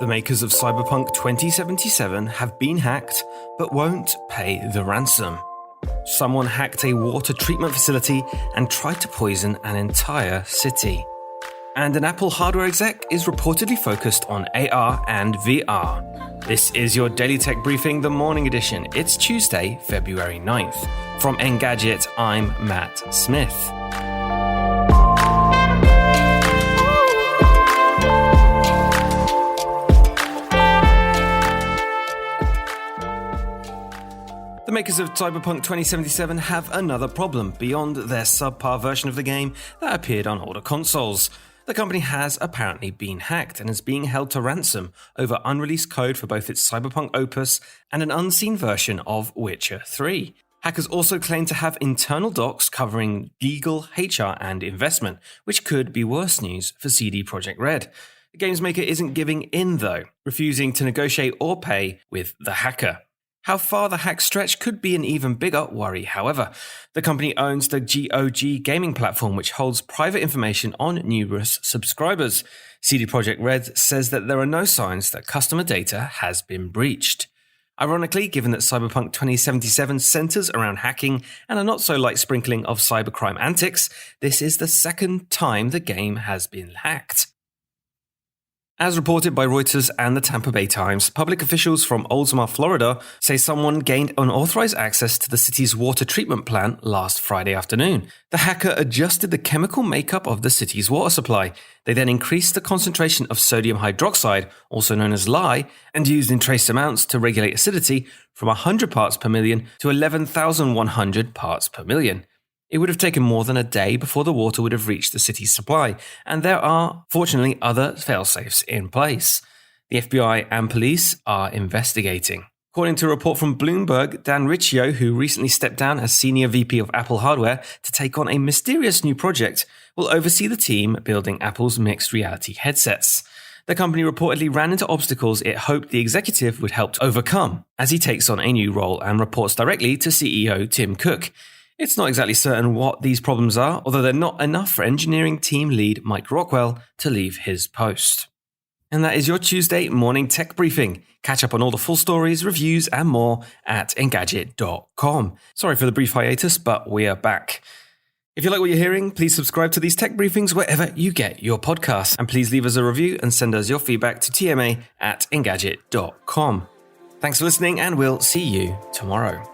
The makers of Cyberpunk 2077 have been hacked, but won't pay the ransom. Someone hacked a water treatment facility and tried to poison an entire city. And an Apple hardware exec is reportedly focused on AR and VR. This is your Daily Tech Briefing, the morning edition. It's Tuesday, February 9th. From Engadget, I'm Matt Smith. The makers of Cyberpunk 2077 have another problem beyond their subpar version of the game that appeared on older consoles. The company has apparently been hacked and is being held to ransom over unreleased code for both its Cyberpunk opus and an unseen version of Witcher 3. Hackers also claim to have internal docs covering legal, HR, and investment, which could be worse news for CD Projekt Red. The game's maker isn't giving in, though, refusing to negotiate or pay with the hacker. How far the hack stretch could be an even bigger worry, however. The company owns the GOG gaming platform, which holds private information on numerous subscribers. CD Projekt Red says that there are no signs that customer data has been breached. Ironically, given that Cyberpunk 2077 centers around hacking and a not-so-light sprinkling of cybercrime antics, this is the second time the game has been hacked. As reported by Reuters and the Tampa Bay Times, public officials from Oldsmar, Florida, say someone gained unauthorized access to the city's water treatment plant last Friday afternoon. The hacker adjusted the chemical makeup of the city's water supply. They then increased the concentration of sodium hydroxide, also known as lye, and used in trace amounts to regulate acidity from 100 parts per million to 11,100 parts per million. It would have taken more than a day before the water would have reached the city's supply, and there are, fortunately, other failsafes in place. The FBI and police are investigating. According to a report from Bloomberg, Dan Riccio, who recently stepped down as Senior VP of Apple Hardware to take on a mysterious new project, will oversee the team building Apple's mixed reality headsets. The company reportedly ran into obstacles it hoped the executive would help to overcome as he takes on a new role and reports directly to CEO Tim Cook. It's not exactly certain what these problems are, although they're not enough for engineering team lead Mike Rockwell to leave his post. And that is your Tuesday morning tech briefing. Catch up on all the full stories, reviews, and more at Engadget.com. Sorry for the brief hiatus, but we are back. If you like what you're hearing, please subscribe to these tech briefings wherever you get your podcasts. And please leave us a review and send us your feedback to tma@Engadget.com. Thanks for listening, and we'll see you tomorrow.